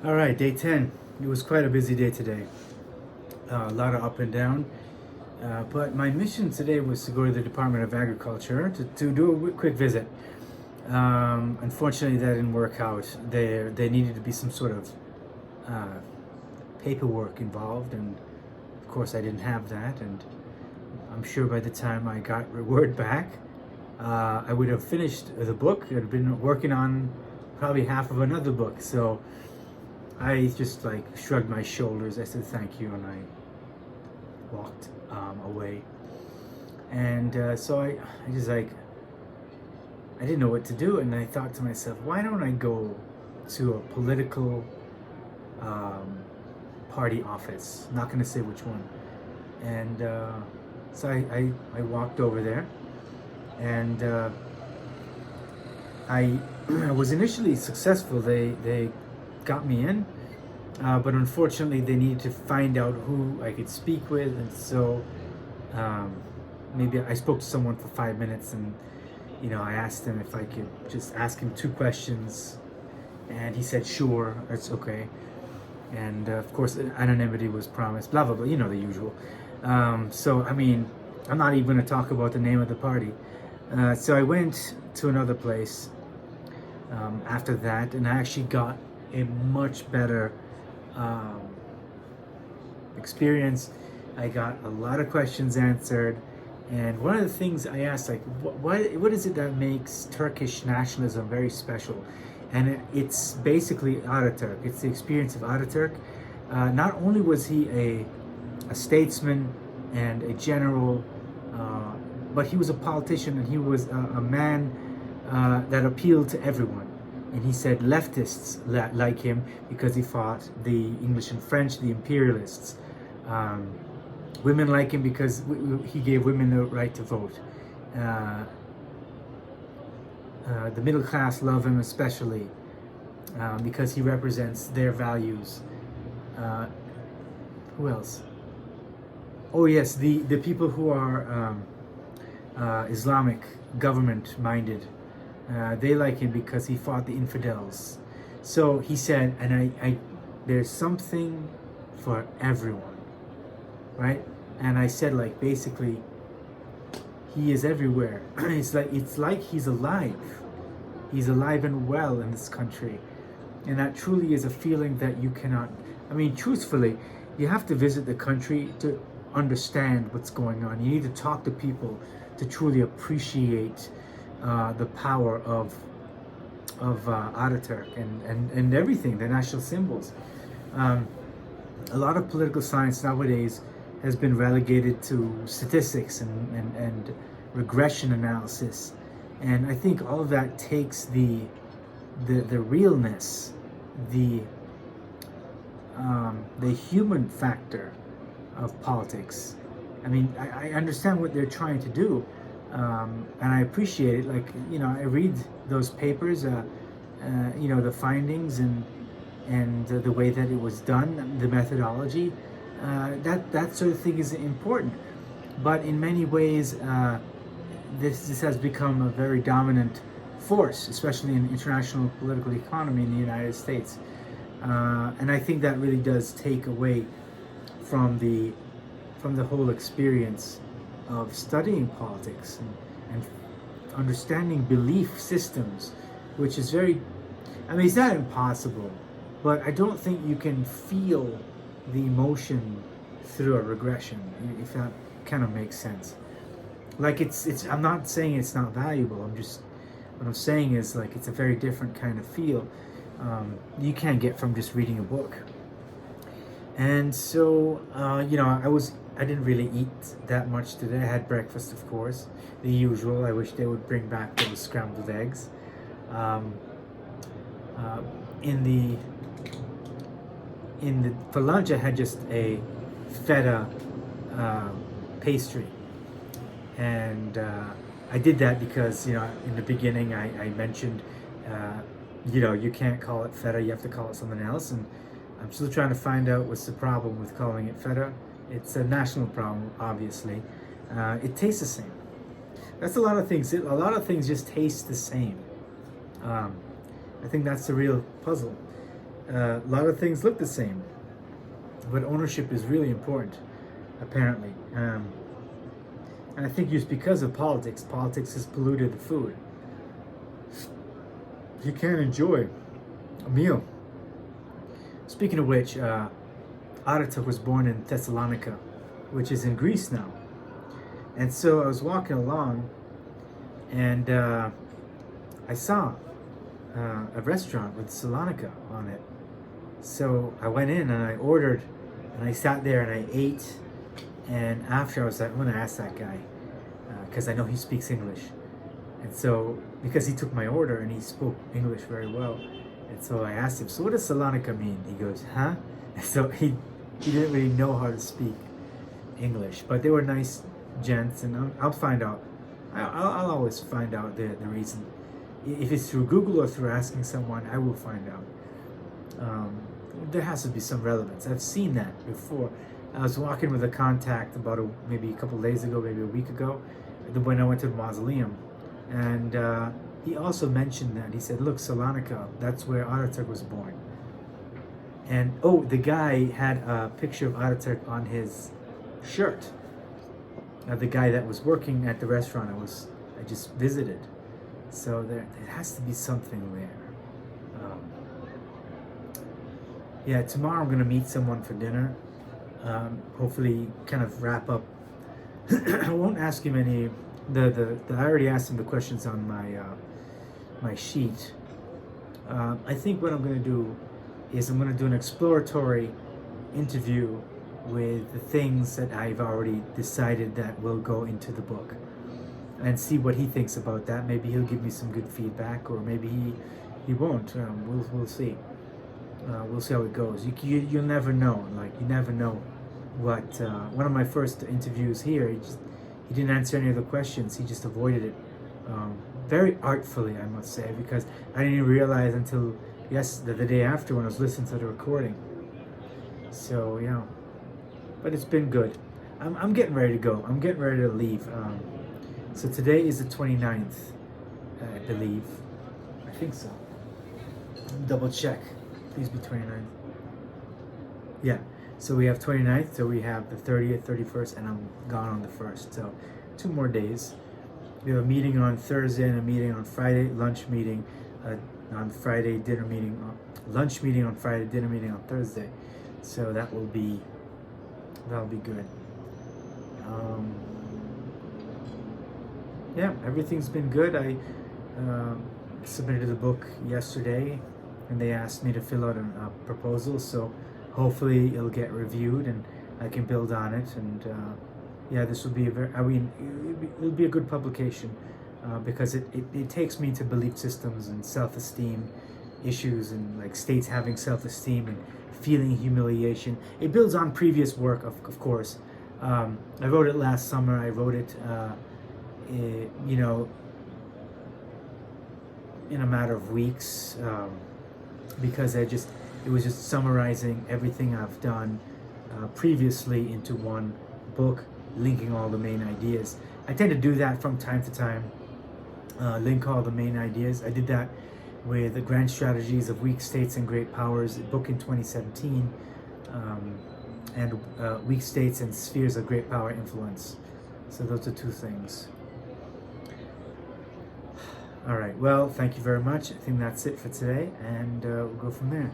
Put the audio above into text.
All right, day 10. It was quite a busy day today. A lot of up and down. But my mission today was to go to the Department of Agriculture to do a quick visit. Unfortunately, that didn't work out. There needed to be some sort of uh, paperwork involved, and of course, I didn't have that. And I'm sure by the time I got word back, I would have finished the book. I'd been working on probably half of another book. So I just like shrugged my shoulders. I said thank you, and I walked away. And so I just like I didn't know what to do, and I thought to myself, why don't I go to a political um, party office? I'm not going to say which one. And so I walked over there, and I I was initially successful. They got me in, but unfortunately they needed to find out who I could speak with, and so um, maybe I spoke to someone for 5 minutes, and I asked him if I could just ask him two questions, and he said sure, it's okay, and of course anonymity was promised, blah blah blah, the usual. So I mean, I'm not even going to talk about the name of the party. So I went to another place after that, and I actually got a much better um, experience. I got a lot of questions answered, and one of the things I asked, like, what is it that makes Turkish nationalism very special? And it's basically Ataturk. It's the experience of Ataturk. Not only was he a statesman and a general, but he was a politician, and he was a man that appealed to everyone. And he said leftists like him because he fought the English and French, the imperialists. Women like him because he gave women the right to vote. The middle class love him especially because he represents their values. Who else? Oh yes, the people who are Islamic government minded. They like him because he fought the infidels. So he said, and I there's something for everyone, right? And I said, like, basically, he is everywhere. It's like he's alive. He's alive and well in this country, and that truly is a feeling that you cannot. I mean, truthfully, you have to visit the country to understand what's going on. You need to talk to people to truly appreciate the power of Ataturk and everything, the national symbols. A lot of political science nowadays has been relegated to statistics and regression analysis, and I think all of that takes the realness, the human factor of politics. I mean, I understand what they're trying to do, and I appreciate it. Like, I read those papers, the findings and the way that it was done, the methodology. That sort of thing is important. But in many ways, this has become a very dominant force, especially in international political economy in the United States. And I think that really does take away from the whole experience of studying politics and understanding belief systems, which is very, I mean, it's not impossible, but I don't think you can feel the emotion through a regression, if that kind of makes sense. Like, I'm not saying it's not valuable. What I'm saying is, like, it's a very different kind of feel you can't get from just reading a book. And so, I didn't really eat that much today. I had breakfast, of course, the usual. I wish they would bring back those scrambled eggs. Um, in the for lunch, I had just a feta pastry, and I did that because in the beginning I mentioned you can't call it feta, you have to call it something else, and I'm still trying to find out what's the problem with calling it feta. It's a national problem, obviously. It tastes the same. That's a lot of things. A lot of things just taste the same. I think that's the real puzzle. A lot of things look the same, but ownership is really important, apparently. And I think just because of politics, politics has polluted the food. You can't enjoy a meal. Speaking of which, Ataturk was born in Thessalonica, which is in Greece now. And so I was walking along, and I saw a restaurant with Salonika on it. So I went in and I ordered, and I sat there and I ate. And after, I was like, I'm gonna ask that guy, because I know he speaks English. And so, because he took my order and he spoke English very well, and so I asked him, so what does Salonika mean? He goes, huh? And so he didn't really know how to speak English, but they were nice gents, and I'll find out. I'll always find out the reason. If it's through Google or through asking someone, I will find out. There has to be some relevance. I've seen that before. I was walking with a contact about maybe a couple days ago, maybe a week ago, when I went to the mausoleum, and he also mentioned that. He said, look, Salonika, that's where Ataturk was born. And oh, the guy had a picture of Ataturk on his shirt. The guy that was working at the restaurant I just visited. So there has to be something there. Yeah, tomorrow I'm gonna meet someone for dinner. Hopefully, kind of wrap up. I won't ask him any. I already asked him the questions on my sheet. I think what I'm gonna do is I'm gonna do an exploratory interview with the things that I've already decided that will go into the book, and see what he thinks about that. Maybe he'll give me some good feedback, or maybe he won't. We'll see. We'll see how it goes. You'll never know. Like, you never know what. One of my first interviews here, he didn't answer any of the questions. He just avoided it, very artfully, I must say, because I didn't even realize until the day after when I was listening to the recording. So yeah, but it's been good. I'm getting ready to go. I'm getting ready to leave. So today is the 29th, I believe. I think so. Double check. Please be 29th. Yeah. So we have 29th, so we have the 30th, 31st, and I'm gone on the 1st. So 2 more days. We have a meeting on Thursday and a meeting on Friday, lunch meeting on Friday, dinner meeting, lunch meeting on Friday, dinner meeting on Thursday. So that'll be good. Yeah, everything's been good. I submitted the book yesterday, and they asked me to fill out a proposal, so hopefully it'll get reviewed and I can build on it. And yeah, this will be it'll be a good publication, because it takes me to belief systems and self-esteem issues, and like states having self-esteem and feeling humiliation. It builds on previous work, of course. I wrote it last summer. I wrote it in a matter of weeks, because it was just summarizing everything I've done previously into one book, linking all the main ideas. I tend to do that from time to time, link all the main ideas. I did that with the Grand Strategies of Weak States and Great Powers, a book in 2017, and Weak States and Spheres of Great Power Influence. So those are 2 things. All right, well, thank you very much. I think that's it for today, and we'll go from there.